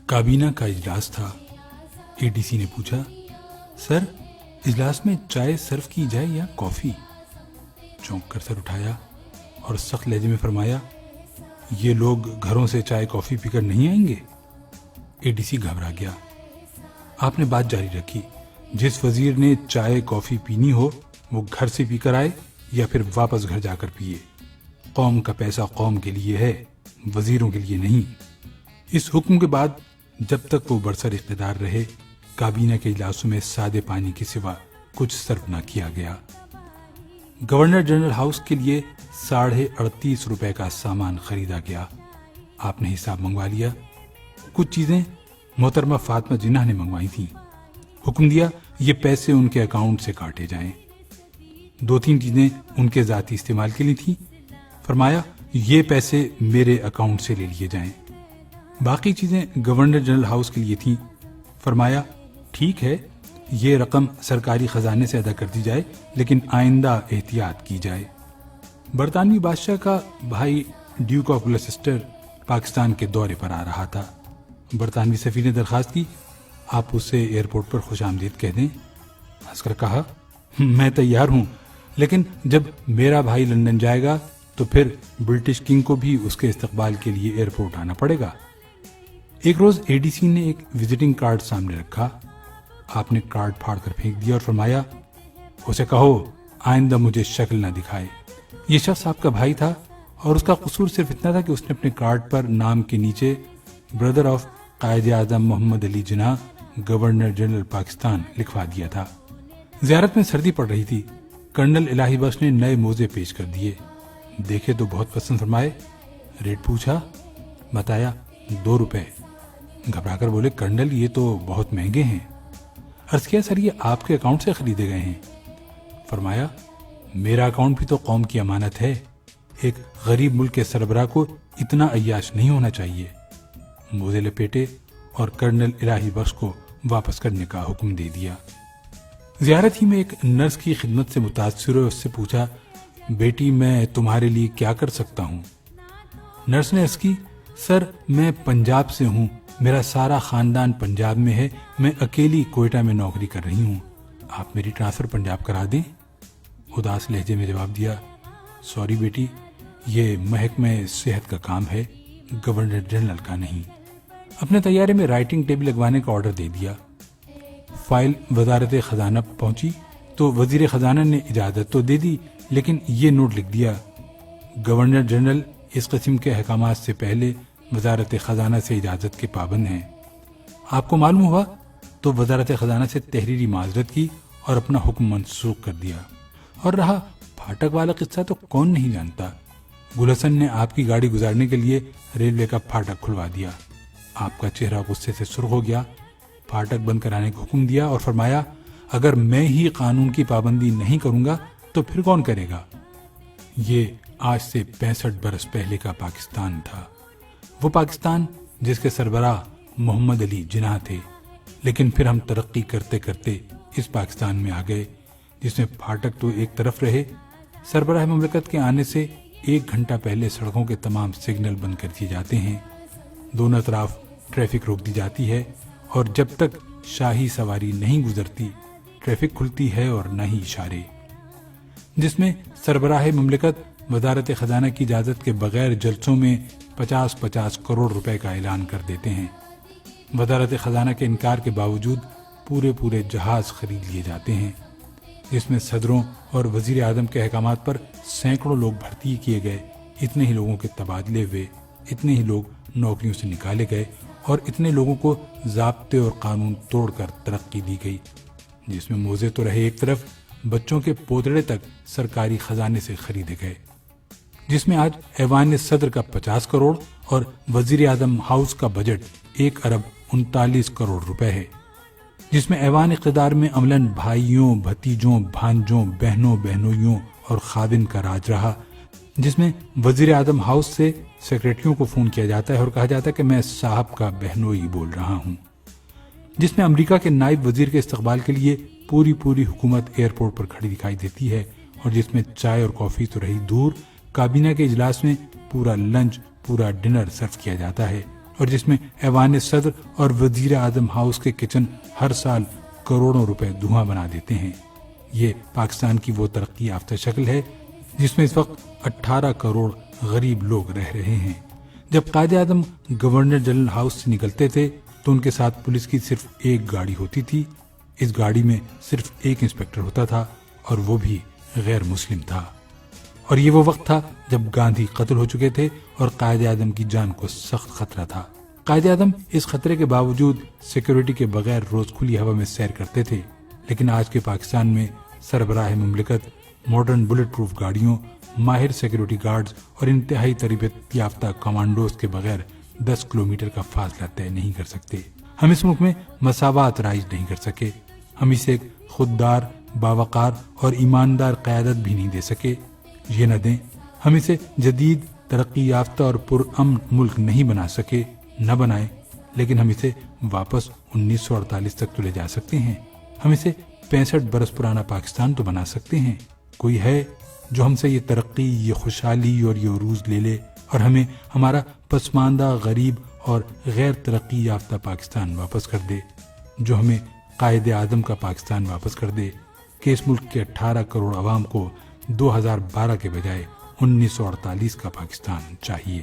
کابینہ کا اجلاس تھا۔ ADC نے پوچھا، سر اجلاس میں چائے سرو کی جائے یا کافی؟ چونک کر سر اٹھایا اور سخت لہجے میں فرمایا، یہ لوگ گھروں سے چائے کافی پی کر نہیں آئیں گے؟ ADC گھبرا گیا۔ آپ نے بات جاری رکھی، جس وزیر نے چائے کافی پینی ہو وہ گھر سے پی کر آئے یا پھر واپس گھر جا کر پیے۔ قوم کا پیسہ قوم کے لیے ہے، وزیروں کے لیے نہیں۔ اس حکم کے بعد جب تک وہ برسر اقتدار رہے، کابینہ کے اجلاسوں میں سادے پانی کے سوا کچھ صرف نہ کیا گیا۔ گورنر جنرل ہاؤس کے لیے 38.5 روپے کا سامان خریدا گیا۔ آپ نے حساب منگوا لیا۔ کچھ چیزیں محترمہ فاطمہ جناح نے منگوائی تھیں۔ حکم دیا یہ پیسے ان کے اکاؤنٹ سے کاٹے جائیں۔ 2-3 چیزیں ان کے ذاتی استعمال کے لیے تھیں۔ فرمایا یہ پیسے میرے اکاؤنٹ سے لے لیے جائیں۔ باقی چیزیں گورنر جنرل ہاؤس کے لیے تھیں۔ فرمایا ٹھیک ہے، یہ رقم سرکاری خزانے سے ادا کر دی جائے، لیکن آئندہ احتیاط کی جائے۔ برطانوی بادشاہ کا بھائی ڈیوک آف گلوسٹر پاکستان کے دورے پر آ رہا تھا۔ برطانوی سفیر نے درخواست کی، آپ اسے ایئرپورٹ پر خوش آمدید کہہ دیں۔ ہنس کر کہا، میں تیار ہوں، لیکن جب میرا بھائی لندن جائے گا تو پھر برٹش کنگ کو بھی اس کے استقبال کے لیے ایئرپورٹ آنا پڑے گا۔ ایک روز ADC نے ایک وزٹنگ کارڈ سامنے رکھا۔ آپ نے کارڈ پھاڑ کر پھینک دیا اور فرمایا، اسے کہو آئندہ مجھے شکل نہ دکھائے۔ یہ شخص آپ کا بھائی تھا اور اس کا قصور صرف اتنا تھا کہ اس نے اپنے کارڈ پر نام کے نیچے brother of Quaid Azam Muhammad Ali Jinnah governor general Pakistan لکھوا دیا تھا۔ زیارت میں سردی پڑ رہی تھی۔ کرنل الہی بخش نے نئے موزے پیش کر دیے۔ دیکھے تو بہت پسند فرمائے۔ ریٹ پوچھا، بتایا 2 روپے۔ گھبرا کر بولے، کرنل یہ تو بہت مہنگے ہیں۔ عرض کیا، سر یہ آپ کے اکاؤنٹ سے خریدے گئے ہیں؟ فرمایا میرا اکاؤنٹ بھی تو قوم کی امانت ہے، ایک غریب ملک کے سربراہ کو اتنا عیاش نہیں ہونا چاہیے۔ موزے لپیٹے اور کرنل الہی بخش کو واپس کرنے کا حکم دے دیا۔ زیارت ہی میں ایک نرس کی خدمت سے متاثر ہوئے اس سے پوچھا، بیٹی میں تمہارے لیے کیا کر سکتا ہوں؟ نرس نے عرض کی، سر میں پنجاب سے ہوں، میرا سارا خاندان پنجاب میں ہے، میں اکیلی کوئٹہ میں نوکری کر رہی ہوں، آپ میری ٹرانسفر پنجاب کرا دیں؟ اداس لہجے میں جواب دیا، سوری بیٹی، یہ محکمہ صحت کا کام ہے، گورنر جنرل کا نہیں۔ اپنے طیارے میں رائٹنگ ٹیبل لگوانے کا آرڈر دے دیا۔ فائل وزارت خزانہ پہنچی تو وزیر خزانہ نے اجازت تو دے دی، لیکن یہ نوٹ لکھ دیا، گورنر جنرل اس قسم کے احکامات سے پہلے وزارت خزانہ سے اجازت کے پابند ہیں۔ آپ کو معلوم ہوا تو وزارت خزانہ سے تحریری معذرت کی اور اپنا حکم منسوخ کر دیا۔ اور رہا پھاٹک والا قصہ تو کون نہیں جانتا۔ گل حسن نے آپ کی گاڑی گزارنے کے لیے ریلوے کا پھاٹک کھلوا دیا۔ آپ کا چہرہ غصے سے سرخ ہو گیا، پھاٹک بند کرانے کا حکم دیا اور فرمایا، اگر میں ہی قانون کی پابندی نہیں کروں گا تو پھر کون کرے گا؟ یہ آج سے 65 برس پہلے کا پاکستان تھا، وہ پاکستان جس کے سربراہ محمد علی جناح تھے۔ لیکن پھر ہم ترقی کرتے کرتے اس پاکستان میں آ گئے جس میں پھاٹک تو ایک طرف رہے، سربراہ مملکت کے آنے سے 1 گھنٹہ پہلے سڑکوں کے تمام سگنل بند کر دیے جاتے ہیں، دونوں طرف ٹریفک روک دی جاتی ہے، اور جب تک شاہی سواری نہیں گزرتی ٹریفک کھلتی ہے اور نہ ہی اشارے، جس میں سربراہ مملکت وزارت خزانہ کی اجازت کے بغیر جلسوں میں 50 کروڑ روپے کا اعلان کر دیتے ہیں۔ وزارت خزانہ کے انکار کے باوجود پورے جہاز خرید لیے جاتے ہیں، جس میں صدروں اور وزیر اعظم کے احکامات پر سینکڑوں لوگ بھرتی کیے گئے، اتنے ہی لوگوں کے تبادلے ہوئے، اتنے ہی لوگ نوکریوں سے نکالے گئے اور اتنے لوگوں کو ضابطے اور قانون توڑ کر ترقی دی گئی، جس میں موزے تو رہے ایک طرف، بچوں کے پوتڑے تک سرکاری خزانے سے خریدے گئے، جس میں آج ایوان صدر کا 50 کروڑ اور وزیر اعظم ہاؤس کا بجٹ 1 ارب 39 کروڑ روپے ہے، جس میں ایوان اقتدار میں عملاً بھائیوں، بھتیجوں، بھانجوں، بہنوں، بہنوئیوں اور خادم کا راج رہا، جس میں وزیر اعظم ہاؤس سے سیکریٹریوں کو فون کیا جاتا ہے اور کہا جاتا ہے کہ میں صاحب کا بہنوئی بول رہا ہوں، جس میں امریکہ کے نائب وزیر کے استقبال کے لیے پوری حکومت ایئرپورٹ پر کھڑی دکھائی دیتی ہے، اور جس میں چائے اور کافی تو رہی دور، کابینہ کے اجلاس میں پورا لنچ، پورا ڈنر سرو کیا جاتا ہے، اور جس میں ایوان صدر اور وزیر اعظم ہاؤس کے کچن ہر سال کروڑوں روپے دھواں بنا دیتے ہیں۔ یہ پاکستان کی وہ ترقی یافتہ شکل ہے جس میں اس وقت 18 کروڑ غریب لوگ رہ رہے ہیں۔ جب Quaid Azam governor general house سے نکلتے تھے تو ان کے ساتھ پولیس کی صرف ایک گاڑی ہوتی تھی۔ اس گاڑی میں صرف ایک انسپکٹر ہوتا تھا اور وہ بھی غیر مسلم تھا۔ اور یہ وہ وقت تھا جب گاندھی قتل ہو چکے تھے اور قائد اعظم کی جان کو سخت خطرہ تھا۔ قائد اعظم اس خطرے کے باوجود سیکیورٹی کے بغیر روز کھلی ہوا میں سیر کرتے تھے، لیکن آج کے پاکستان میں سربراہ مملکت ماڈرن بلٹ پروف گاڑیوں، ماہر سیکیورٹی گارڈز اور انتہائی تربیت یافتہ کمانڈوز کے بغیر 10 کلومیٹر کا فاصلہ طے نہیں کر سکتے۔ ہم اس ملک میں مساوات رائج نہیں کر سکے، ہم اسے ایک خوددار، باوقار اور ایماندار قیادت بھی نہیں دے سکے۔ یہ نہ دیں، ہم اسے جدید، ترقی یافتہ اور پرامن ملک نہیں بنا سکے، نہ بنائیں، لیکن ہم اسے واپس 1948 تک تو لے جا سکتے ہیں۔ ہم اسے 65 برس پرانا پاکستان تو بنا سکتے ہیں۔ کوئی ہے جو ہم سے یہ ترقی، یہ خوشحالی اور یہ عروج لے لے اور ہمیں ہمارا پسماندہ، غریب اور غیر ترقی یافتہ پاکستان واپس کر دے، جو ہمیں قائد اعظم کا پاکستان واپس کر دے کہ اس ملک کے 18 کروڑ عوام کو 2012 کے بجائے 1948 کا پاکستان چاہیے۔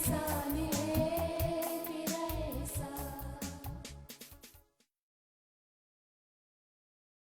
Sani